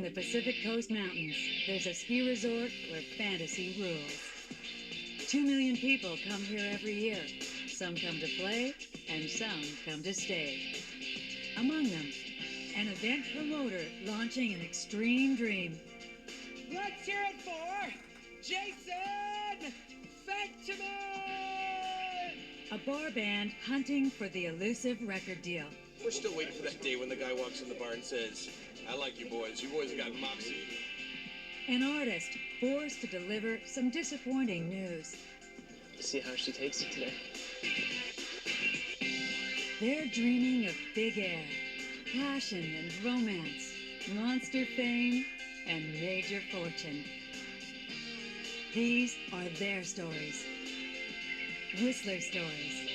the Pacific Coast Mountains, there's a ski resort where fantasy rules. 2 million people come here every year. Some come to play, and some come to stay. Among them, an event promoter launching an extreme dream. Let's hear it for Jason Fentiman! A bar band hunting for the elusive record deal. We're still waiting for that day when the guy walks in the bar and says, I like you boys. You boys got moxie. An artist forced to deliver some disappointing news. See how she takes it today. They're dreaming of big air, passion and romance, monster fame, and major fortune. These are their stories. Whistler Stories.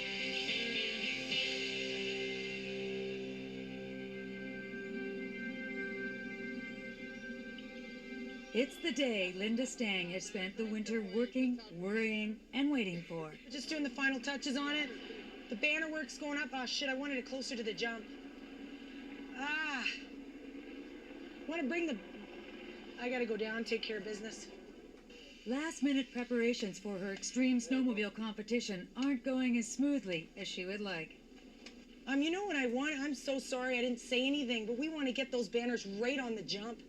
It's the day Linda Stang has spent the winter working, worrying, and waiting for. Just doing the final touches on it. The banner work's going up. Oh shit, I wanted it closer to the jump. Want to bring the... I gotta go down, take care of business. Last-minute preparations for her extreme snowmobile competition aren't going as smoothly as she would like. You know what I want? I'm so sorry I didn't say anything, but we want to get those banners right on the jump.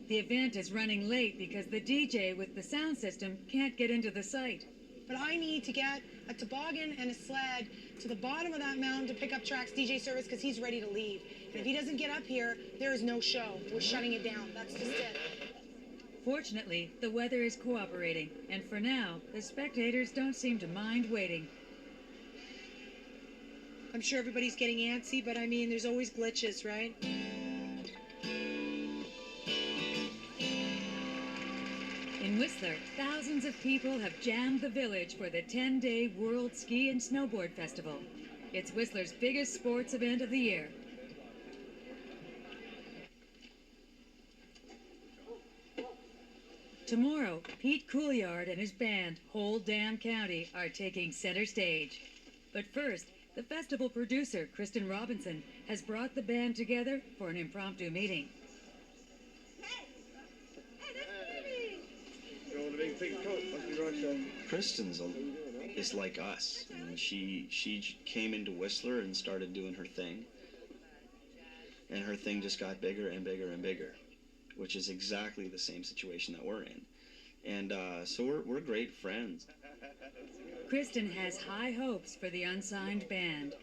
The event is running late because the DJ with the sound system can't get into the site. But I need to get a toboggan and a sled to the bottom of that mountain to pick up Track's DJ service because he's ready to leave. And if he doesn't get up here, there is no show. We're shutting it down. That's just it. Fortunately, the weather is cooperating, and for now, the spectators don't seem to mind waiting. I'm sure everybody's getting antsy, but I mean, there's always glitches, right? In Whistler, thousands of people have jammed the village for the 10-day World Ski and Snowboard Festival. It's Whistler's biggest sports event of the year. Tomorrow, Pete Couillard and his band, Whole Damn County, are taking center stage. But first, the festival producer, Kristen Robinson, has brought the band together for an impromptu meeting. Kristen is like us. You know, she came into Whistler and started doing her thing. And her thing just got bigger and bigger and bigger, which is exactly the same situation that we're in. And so we're great friends. Kristen has high hopes for the unsigned band.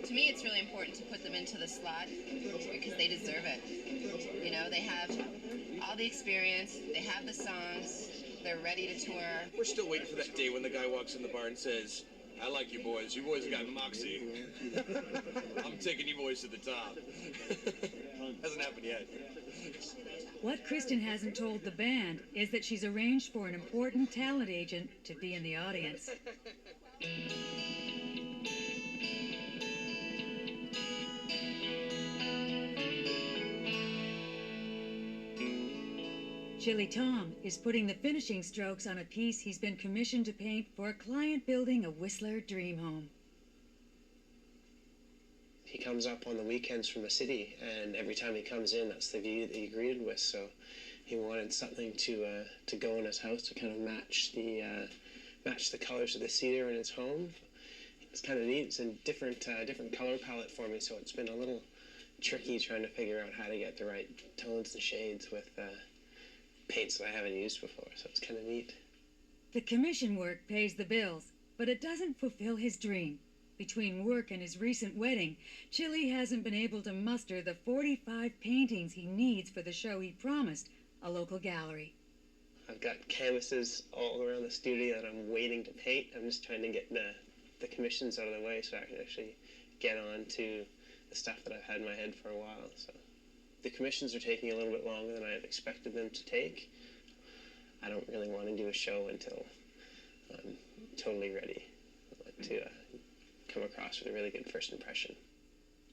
To me, it's really important to put them into the slot because they deserve it. You know, they have all the experience, they have the songs, they're ready to tour. We're still waiting for that day when the guy walks in the bar and says, I like you boys. You boys got moxie. I'm taking you boys to the top. Hasn't happened yet. What Kristen hasn't told the band is that she's arranged for an important talent agent to be in the audience. Chili Tom is putting the finishing strokes on a piece he's been commissioned to paint for a client building a Whistler dream home. He comes up on the weekends from the city, and every time he comes in, that's the view that he greeted with. So he wanted something to go in his house to kind of match the colors of the cedar in his home. It's kind of neat. It's a different color palette for me, so it's been a little tricky trying to figure out how to get the right tones and shades with paints that I haven't used before, so it's kind of neat. The commission work pays the bills, but it doesn't fulfill his dream. Between work and his recent wedding, Chili hasn't been able to muster the 45 paintings he needs for the show he promised a local gallery. I've got canvases all around the studio that I'm waiting to paint. I'm just trying to get the commissions out of the way so I can actually get on to the stuff that I've had in my head for a while. So the commissions are taking a little bit longer than I had expected them to take. I don't really want to do a show until I'm totally ready to come across with a really good first impression.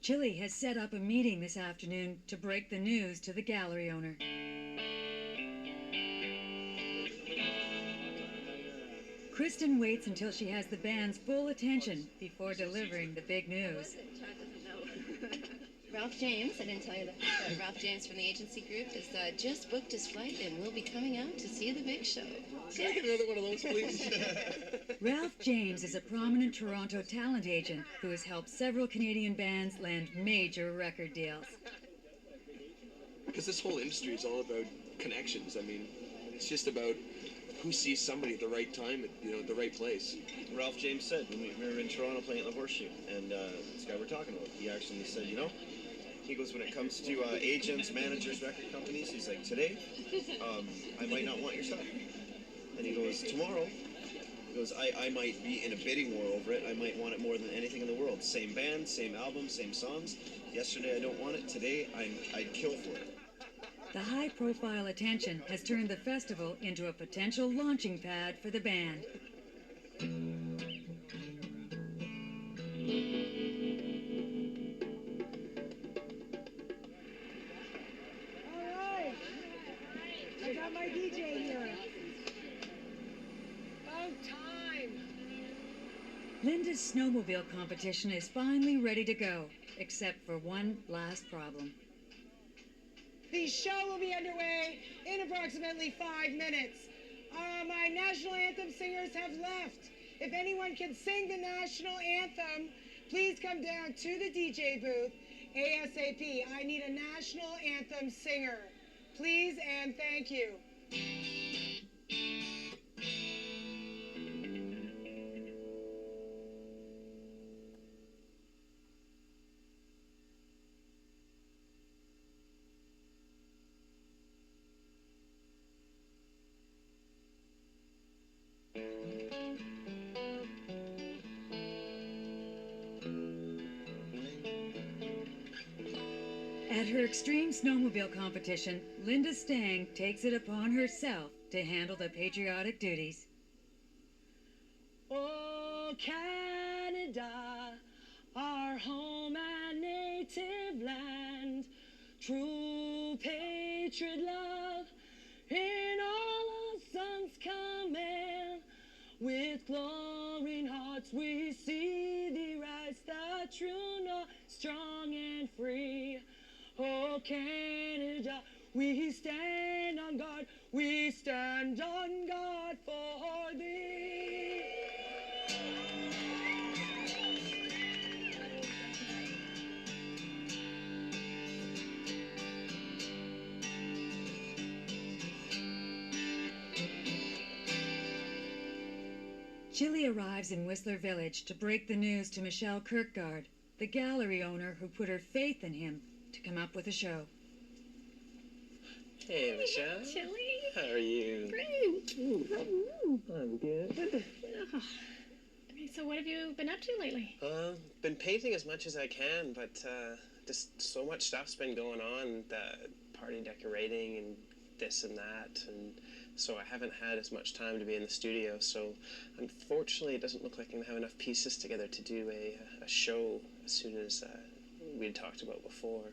Chili has set up a meeting this afternoon to break the news to the gallery owner. Kristen waits until she has the band's full attention before delivering the big news. Ralph James, I didn't tell you that, but Ralph James from the agency group has just booked his flight and will be coming out to see the big show. Can I get another one of those, please? Ralph James is a prominent Toronto talent agent who has helped several Canadian bands land major record deals. Because this whole industry is all about connections. I mean, it's just about who sees somebody at the right time at the right place. Ralph James said when we were in Toronto playing at the Horseshoe, and this guy we're talking about, he actually said, he goes, when it comes to agents, managers, record companies, he's like, today, I might not want your stuff. And he goes, tomorrow, he goes, I might be in a bidding war over it. I might want it more than anything in the world. Same band, same album, same songs. Yesterday I don't want it. Today I'd kill for it. The high-profile attention has turned the festival into a potential launching pad for the band. All right. I got my DJ here. About time. Linda's snowmobile competition is finally ready to go, except for one last problem. The show will be underway in approximately 5 minutes. My national anthem singers have left. If anyone can sing the national anthem, please come down to the DJ booth ASAP. I need a national anthem singer. Please and thank you. At her extreme snowmobile competition, Linda Stang takes it upon herself to handle the patriotic duties. Oh, Canada, our home and native land, true patriot love in all our sons command. With glowing hearts we see thee rise, the true north, strong and free. Oh, Canada, we stand on guard, we stand on guard for thee. Chili arrives in Whistler Village to break the news to Michelle Kirkgard, the gallery owner who put her faith in him to come up with a show. Hey, Michelle. Chili. How are you? Great. I'm good. Okay, so what have you been up to lately? Been painting as much as I can, but just so much stuff's been going on, the party decorating and this and that, and so I haven't had as much time to be in the studio, so unfortunately it doesn't look like I'm going to have enough pieces together to do a show as soon as we had talked about before.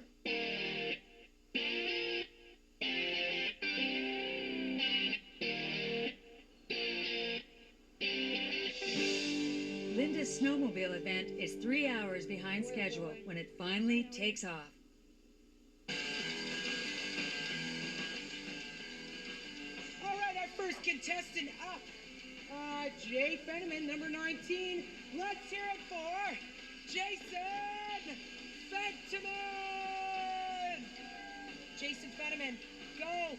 Linda's snowmobile event is 3 hours behind schedule when it finally takes off. All right, our first contestant up, Jay Fenneman, number 19. Let's hear it for Jason Fenneman. Jason Fenneman, go.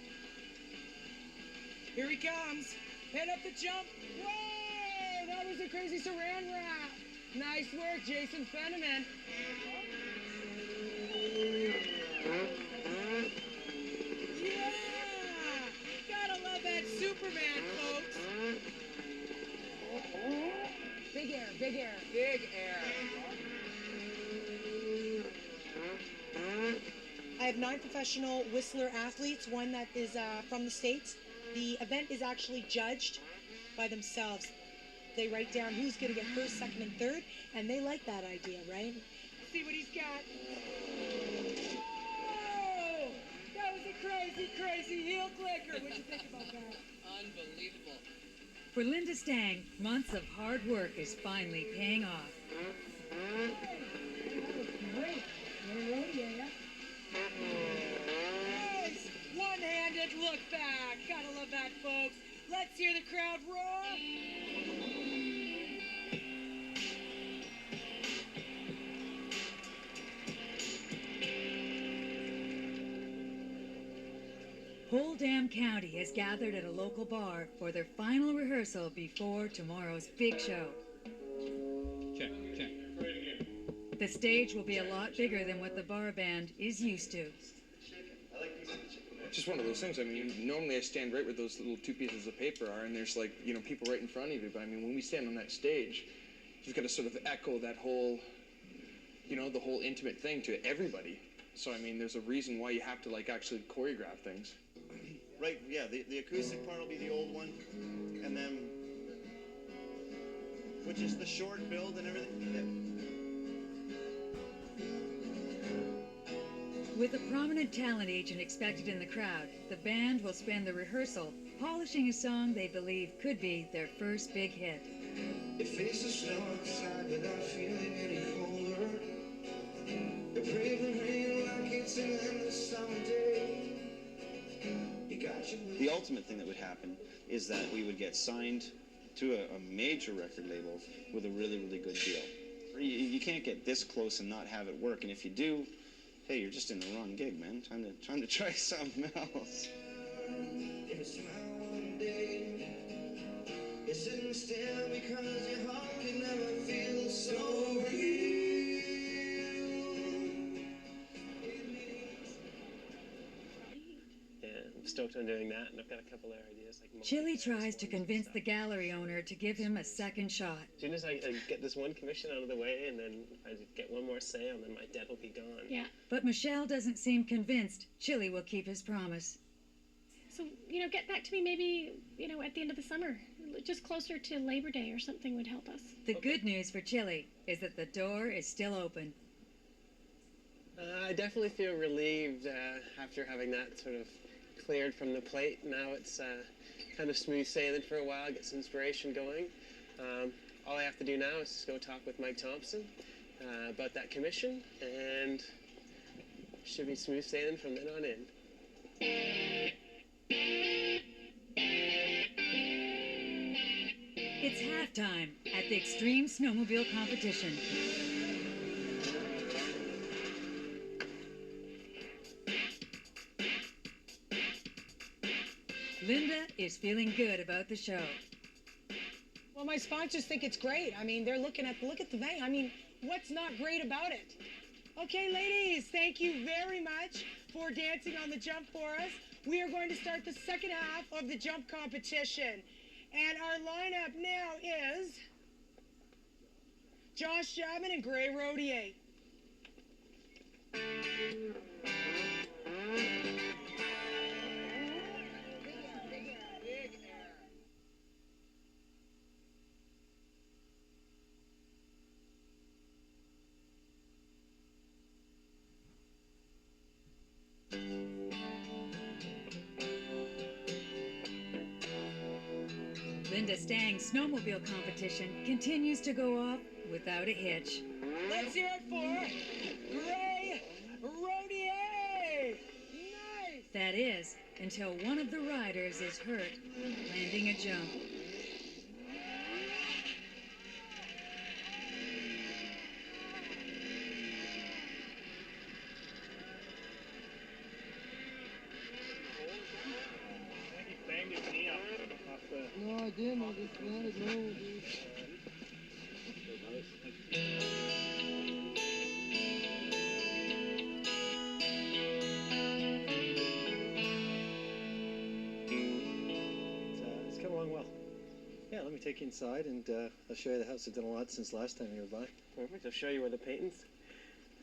Here he comes. Head up the jump. Whoa, that was a crazy saran wrap. Nice work, Jason Fenneman. Yeah! Gotta love that Superman, folks. Big air, big air. Big air. I have 9 professional Whistler athletes, one that is from the States. The event is actually judged by themselves. They write down who's going to get first, second, and third, and they like that idea, right? Let's see what he's got. Oh! That was a crazy, crazy heel clicker. What'd you think about that? Unbelievable. For Linda Stang, months of hard work is finally paying off. That was great. Yeah. look back. Gotta love that, folks. Let's hear the crowd roar. Whole Dam County has gathered at a local bar for their final rehearsal before tomorrow's big show. Check. The stage will be a lot bigger than what the bar band is used to. Just one of those things. I mean, normally I stand right where those little two pieces of paper are, and there's like, you know, people right in front of you. But I mean, when we stand on that stage, you've got to sort of echo that whole, you know, the whole intimate thing to everybody. So I mean, there's a reason why you have to like actually choreograph things. Right, yeah, the acoustic part will be the old one, and then, which is the short build and everything. With a prominent talent agent expected in the crowd, the band will spend the rehearsal polishing a song they believe could be their first big hit. It faces snow outside without feeling any colder. The braving rain like it's an endless summer day. The ultimate thing that would happen is that we would get signed to a major record label with a really, really good deal. You can't get this close and not have it work, and if you do, hey, you're just in the wrong gig, man. Time to try something else. It's sitting still because your heart can never feel so real. I'm stoked on doing that, and I've got a couple of ideas. Like Chili tries to convince the gallery owner to give him a second shot. As soon as I get this one commission out of the way, and then I get one more sale, and then my debt will be gone. Yeah. But Michelle doesn't seem convinced Chili will keep his promise. So, get back to me maybe, at the end of the summer. Just closer to Labor Day or something would help us. The good news for Chili is that the door is still open. I definitely feel relieved after having that sort of cleared from the plate. Now it's kind of smooth sailing for a while, get some inspiration going. All I have to do now is just go talk with Mike Thompson about that commission, and should be smooth sailing from then on in. It's halftime at the Extreme Snowmobile Competition. Linda is feeling good about the show. Well, my sponsors think it's great. I mean, they're look at the thing. I mean, what's not great about it? Okay, ladies, thank you very much for dancing on the jump for us. We are going to start the second half of the jump competition. And our lineup now is Josh Chapman and Gray Rodier. Linda Stang's snowmobile competition continues to go off without a hitch. Let's hear it for Gray Rodier! Nice! That is, until one of the riders is hurt landing a jump. No, I didn't. I just landed low, dude. It's come along well. Yeah, let me take you inside, and I'll show you the house. I've done a lot since last time you were by. Perfect. I'll show you where the painting's.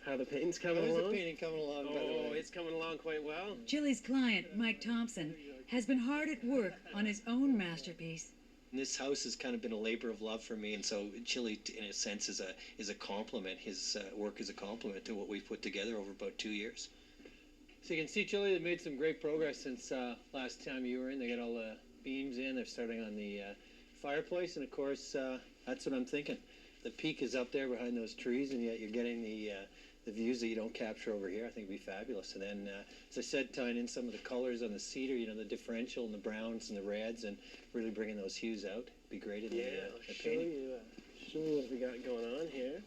How the painting's coming How's along. the painting coming along, by the way? Oh, it's coming along quite well. Chili's client, Mike Thompson, has been hard at work on his own masterpiece. This house has kind of been a labor of love for me, and so Chili, in a sense, is a compliment. His work is a compliment to what we've put together over about 2 years. So you can see, Chili, they've made some great progress since last time you were in. They got all the beams in. They're starting on the fireplace, and of course, that's what I'm thinking. The peak is up there behind those trees, and yet you're getting the the views that you don't capture over here, I think would be fabulous. And then, as I said, tying in some of the colors on the cedar, you know, the differential and the browns and the reds, and really bringing those hues out. Be great in the I'll show painting. you what we got going on here.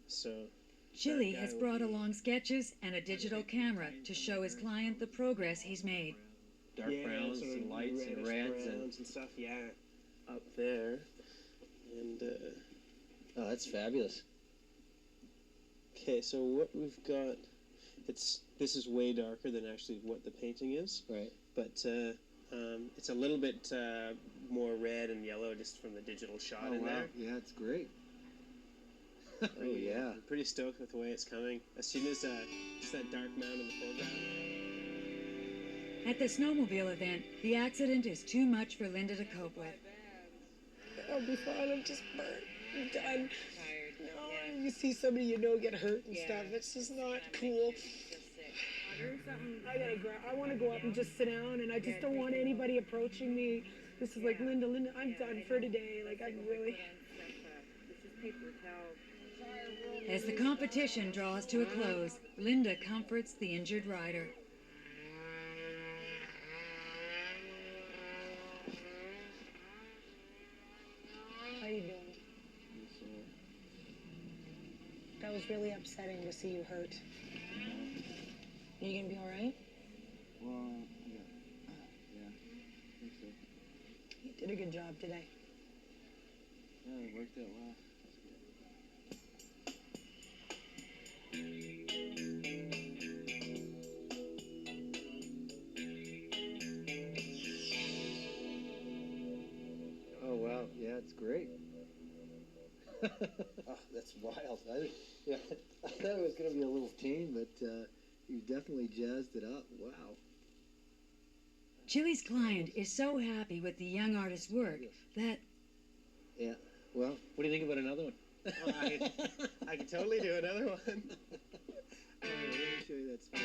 So Chili has brought along sketches and a digital camera to show his client the progress he's made. Dark browns sort of and lights and reddish reds and stuff. Yeah, up there, and oh, that's fabulous. okay. So what we've got, this is way darker than actually what the painting is. Right. But it's a little bit more red and yellow just from the digital shot in there. Yeah, it's great. Oh yeah. I'm pretty stoked with the way it's coming. As soon as just that dark mound in the foreground. At the snowmobile event, the accident is too much for Linda to cope with. I'll be fine. I'm just burnt. I'm done. No, you see somebody you know get hurt and stuff. It's just not cool. I want to go up and just sit down, and I just don't want anybody approaching me. This is like, Linda, I'm done for today. Like, I'm really... As the competition draws to a close, Linda comforts the injured rider. How you doing? That was really upsetting to see you hurt. Are you gonna be all right? Well, yeah, I think so. You did a good job today. Yeah, it worked out well. Oh wow, yeah, it's great. Oh, that's wild. I thought it was going to be a little tame, but you definitely jazzed it up. Wow. Chili's client is so happy with the young artist's work that... Yeah. Well, what do you think about another one? Well, I can totally do another one. Let me show you that space.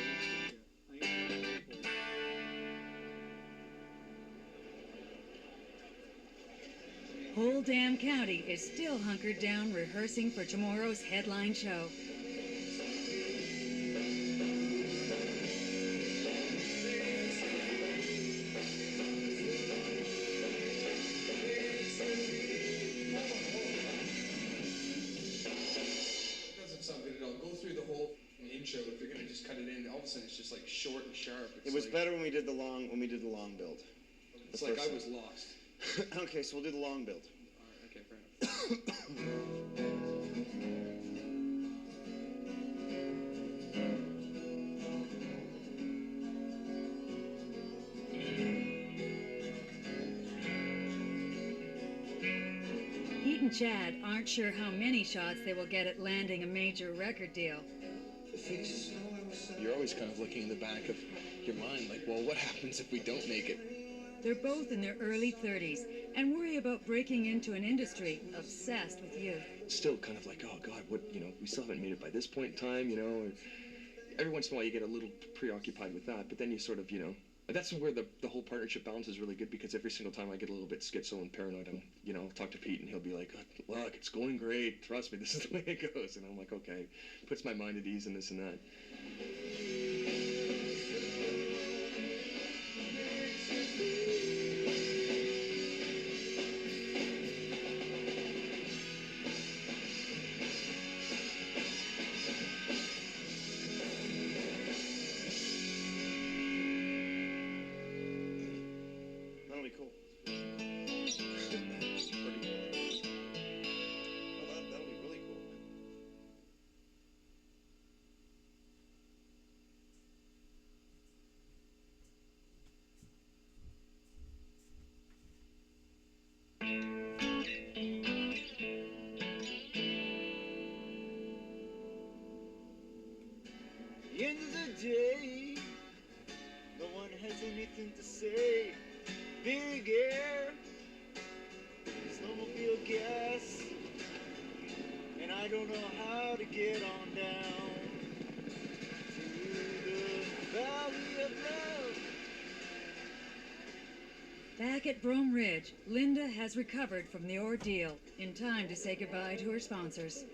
Whole damn county is still hunkered down rehearsing for tomorrow's headline show. Doesn't sound good at all. Go through the whole intro. If you're gonna just cut it in, all of a sudden it's just like short and sharp. It was better when we did the long build. It's like I was lost. Okay, so we'll do the long build. Alright, okay, fair enough. Pete and Chad aren't sure how many shots they will get at landing a major record deal. You're always kind of looking in the back of your mind, like, well, what happens if we don't make it? They're both in their early 30s and worry about breaking into an industry obsessed with youth. Still kind of like, oh God, what, we still haven't made it by this point in time, or every once in a while you get a little preoccupied with that, but then you sort of, that's where the whole partnership balance is really good, because every single time I get a little bit schizo and paranoid, I'll talk to Pete and he'll be like, look, it's going great, trust me, this is the way it goes. And I'm like, okay, puts my mind at ease and this and that. That'll be cool. Pretty cool. Well, that'll be really cool. The end of the day, no one has anything to say. Big air, snowmobile gas, and I don't know how to get on down to the Valley of Love. Back at Brome Ridge, Linda has recovered from the ordeal in time to say goodbye to her sponsors.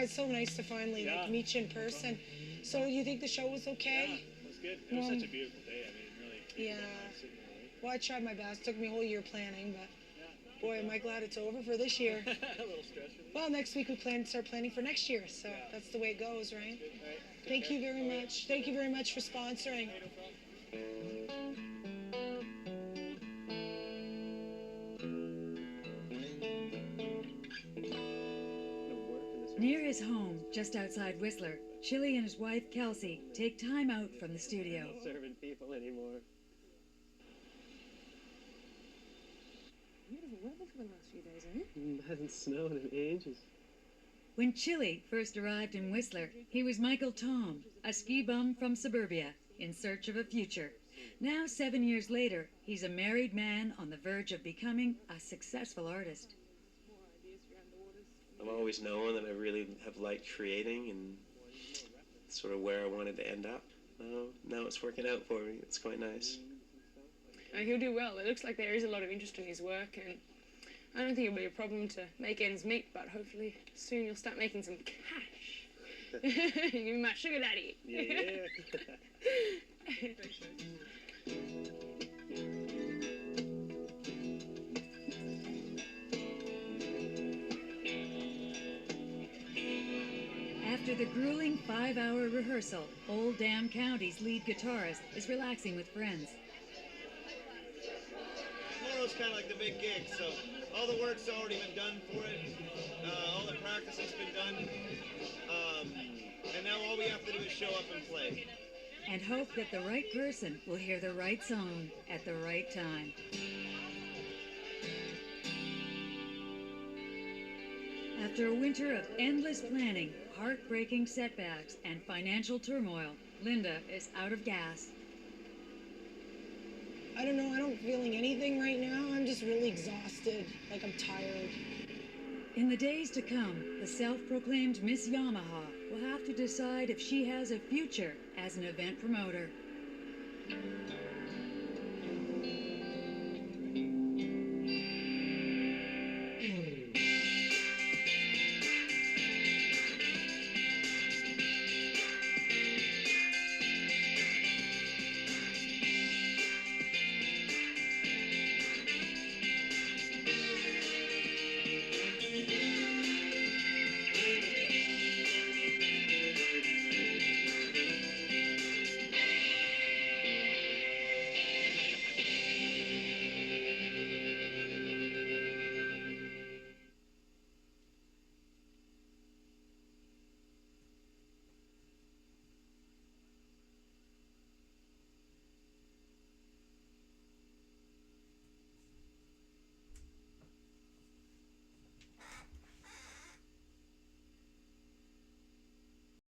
It's so nice to finally like meet you in person. So you think the show was okay? Yeah, it was good. It was such a beautiful day. I mean, really. Yeah. Well, I tried my best. Took me a whole year planning, but boy, am I glad it's over for this year. A little stressful. Well, next week we start planning for next year, so that's the way it goes, right? Thank you very much. Thank you very much for sponsoring. Near his home, just outside Whistler, Chili and his wife, Kelsey, take time out from the studio. Not serving people anymore. Beautiful weather for the last few days, eh? It hasn't snowed in ages. When Chili first arrived in Whistler, he was Michael Tom, a ski bum from suburbia, in search of a future. Now, 7 years later, he's a married man on the verge of becoming a successful artist. I've always known that I really have liked creating, and sort of where I wanted to end up. Now it's working out for me. It's quite nice. He'll do well. It looks like there is a lot of interest in his work, and I don't think it'll be a problem to make ends meet, but hopefully soon you'll start making some cash. You'll be my sugar daddy. Yeah. After the grueling 5-hour rehearsal, Old Dam County's lead guitarist is relaxing with friends. Tomorrow's kind of like the big gig, so all the work's already been done for it. All the practice has been done. And now all we have to do is show up and play. And hope that the right person will hear the right song at the right time. After a winter of endless planning, heartbreaking setbacks, and financial turmoil, Linda is out of gas. I don't know, I don't feeling anything right now. I'm just really exhausted, like I'm tired. In the days to come, the self-proclaimed Miss Yamaha will have to decide if she has a future as an event promoter.